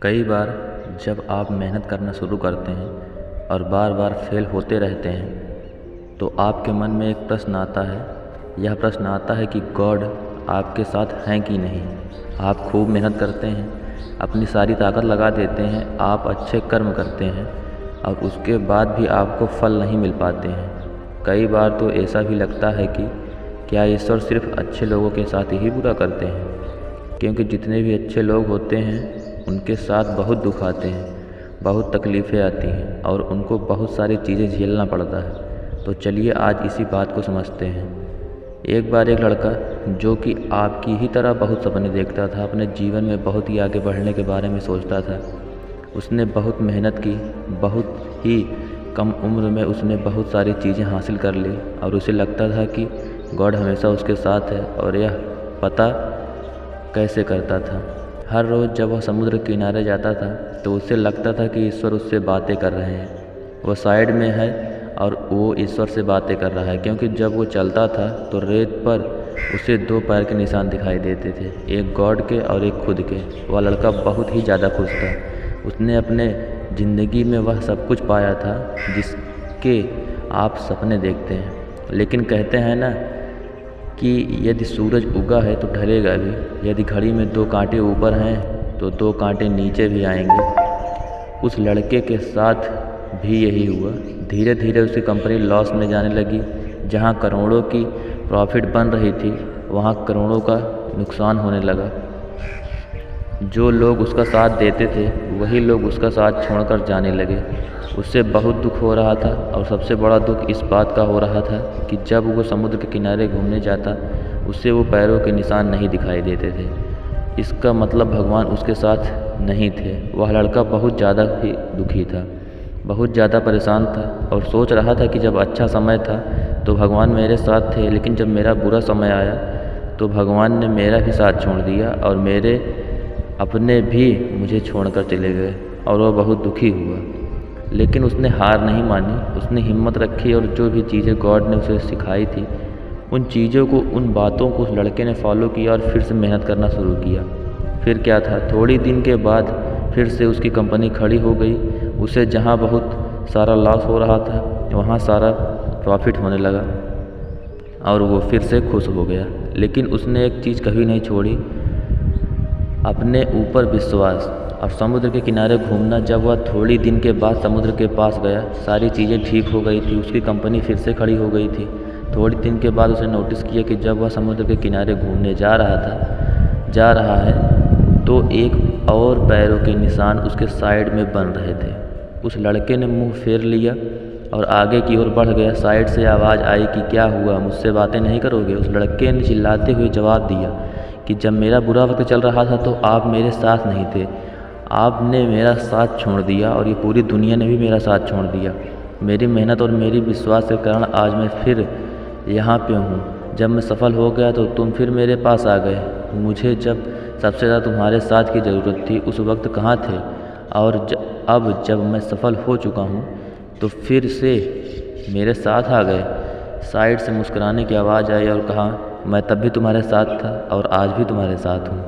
कई बार जब आप मेहनत करना शुरू करते हैं और बार बार फेल होते रहते हैं तो आपके मन में एक प्रश्न आता है। यह प्रश्न आता है कि गॉड आपके साथ हैं कि नहीं। आप खूब मेहनत करते हैं, अपनी सारी ताकत लगा देते हैं, आप अच्छे कर्म करते हैं और उसके बाद भी आपको फल नहीं मिल पाते हैं। कई बार तो ऐसा भी लगता है कि क्या ईश्वर सिर्फ अच्छे लोगों के साथ ही बुरा करते हैं, क्योंकि जितने भी अच्छे लोग होते हैं उनके साथ बहुत दुख आते हैं, बहुत तकलीफ़ें आती हैं और उनको बहुत सारी चीज़ें झेलना पड़ता है। तो चलिए आज इसी बात को समझते हैं। एक बार एक लड़का जो कि आपकी ही तरह बहुत सपने देखता था, अपने जीवन में बहुत ही आगे बढ़ने के बारे में सोचता था। उसने बहुत मेहनत की, बहुत ही कम उम्र में उसने बहुत सारी चीज़ें हासिल कर ली और उसे लगता था कि गॉड हमेशा उसके साथ है। और यह पता कैसे करता था? हर रोज़ जब वह समुद्र किनारे जाता था तो उसे लगता था कि ईश्वर उससे बातें कर रहे हैं। वह साइड में है और वो ईश्वर से बातें कर रहा है, क्योंकि जब वो चलता था तो रेत पर उसे दो पैर के निशान दिखाई देते थे, एक गॉड के और एक खुद के। वह लड़का बहुत ही ज़्यादा खुश था। उसने अपने ज़िंदगी में वह सब कुछ पाया था जिसके आप सपने देखते हैं। लेकिन कहते हैं ना कि यदि सूरज उगा है तो ढलेगा भी, यदि घड़ी में दो कांटे ऊपर हैं तो दो कांटे नीचे भी आएंगे। उस लड़के के साथ भी यही हुआ। धीरे धीरे उसकी कंपनी लॉस में जाने लगी। जहां करोड़ों की प्रॉफिट बन रही थी वहां करोड़ों का नुकसान होने लगा। जो लोग उसका साथ देते थे वही लोग उसका साथ छोड़कर जाने लगे। उससे बहुत दुख हो रहा था और सबसे बड़ा दुख इस बात का हो रहा था कि जब वो समुद्र के किनारे घूमने जाता उससे वो पैरों के निशान नहीं दिखाई देते थे। इसका मतलब भगवान उसके साथ नहीं थे। वह लड़का बहुत ज़्यादा ही दुखी था, बहुत ज़्यादा परेशान था और सोच रहा था कि जब अच्छा समय था तो भगवान मेरे साथ थे, लेकिन जब मेरा बुरा समय आया तो भगवान ने मेरा भी साथ छोड़ दिया और मेरे अपने भी मुझे छोड़कर चले गए। और वह बहुत दुखी हुआ, लेकिन उसने हार नहीं मानी। उसने हिम्मत रखी और जो भी चीज़ें गॉड ने उसे सिखाई थी उन चीज़ों को, उन बातों को उस लड़के ने फॉलो किया और फिर से मेहनत करना शुरू किया। फिर क्या था, थोड़ी दिन के बाद फिर से उसकी कंपनी खड़ी हो गई। उसे जहां बहुत सारा लॉस हो रहा था वहां सारा प्रॉफिट होने लगा और वो फिर से खुश हो गया। लेकिन उसने एक चीज़ कभी नहीं छोड़ी, अपने ऊपर विश्वास और समुद्र के किनारे घूमना। जब वह थोड़ी दिन के बाद समुद्र के पास गया सारी चीज़ें ठीक हो गई थी, उसकी कंपनी फिर से खड़ी हो गई थी। थोड़ी दिन के बाद उसने नोटिस किया कि जब वह समुद्र के किनारे घूमने जा रहा है तो एक और पैरों के निशान उसके साइड में बन रहे थे। उस लड़के ने मुंह फेर लिया और आगे की ओर बढ़ गया। साइड से आवाज़ आई कि क्या हुआ, मुझसे बातें नहीं करोगे? उस लड़के ने चिल्लाते हुए जवाब दिया कि जब मेरा बुरा वक्त चल रहा था तो आप मेरे साथ नहीं थे, आपने मेरा साथ छोड़ दिया और ये पूरी दुनिया ने भी मेरा साथ छोड़ दिया। मेरी मेहनत और मेरी विश्वास के कारण आज मैं फिर यहाँ पे हूँ। जब मैं सफल हो गया तो तुम फिर मेरे पास आ गए। मुझे जब सबसे ज़्यादा तुम्हारे साथ की ज़रूरत थी उस वक्त कहाँ थे? और अब जब मैं सफल हो चुका हूँ तो फिर से मेरे साथ आ गए। साइड से मुस्कुराने की आवाज़ आई और कहा, मैं तब भी तुम्हारे साथ था और आज भी तुम्हारे साथ हूँ।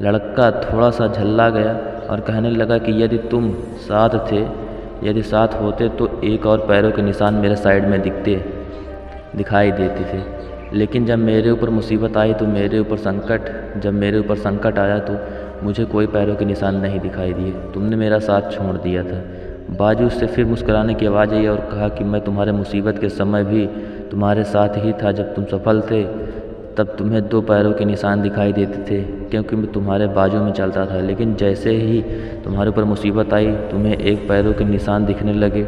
लड़का थोड़ा सा झल्ला गया और कहने लगा कि यदि तुम साथ थे, यदि साथ होते तो एक और पैरों के निशान मेरे साइड में दिखाई देते थे। लेकिन जब मेरे ऊपर मुसीबत आई तो जब मेरे ऊपर संकट आया तो मुझे कोई पैरों के निशान नहीं दिखाई दिए। तुमने मेरा साथ छोड़ दिया था। बाजू से फिर मुस्कुराने की आवाज़ आई और कहा कि मैं तुम्हारे मुसीबत के समय भी तुम्हारे साथ ही था। जब तुम सफल थे तब तुम्हें दो पैरों के निशान दिखाई देते थे, क्योंकि मैं तुम्हारे बाजू में चलता था। लेकिन जैसे ही तुम्हारे ऊपर मुसीबत आई तुम्हें एक पैरों के निशान दिखने लगे,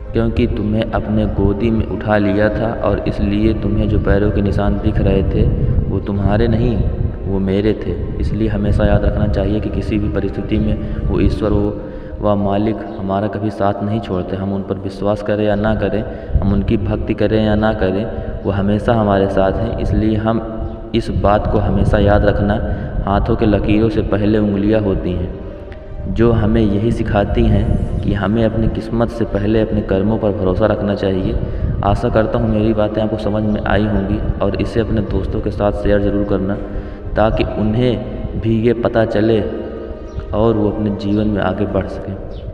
क्योंकि तुम्हें अपने गोदी में उठा लिया था और इसलिए तुम्हें जो पैरों के निशान दिख रहे थे वो तुम्हारे नहीं, वो मेरे थे। इसलिए हमेशा याद रखना चाहिए कि किसी भी परिस्थिति में वो ईश्वर हो, वह मालिक हमारा कभी साथ नहीं छोड़ते। हम उन पर विश्वास करें या ना करें, हम उनकी भक्ति करें या ना करें, वो हमेशा हमारे साथ हैं। इसलिए हम इस बात को हमेशा याद रखना, हाथों के लकीरों से पहले उंगलियां होती हैं, जो हमें यही सिखाती हैं कि हमें अपनी किस्मत से पहले अपने कर्मों पर भरोसा रखना चाहिए। आशा करता हूँ मेरी बातें आपको समझ में आई होंगी और इसे अपने दोस्तों के साथ शेयर ज़रूर करना, ताकि उन्हें भी ये पता चले और वो अपने जीवन में आगे बढ़ सकें।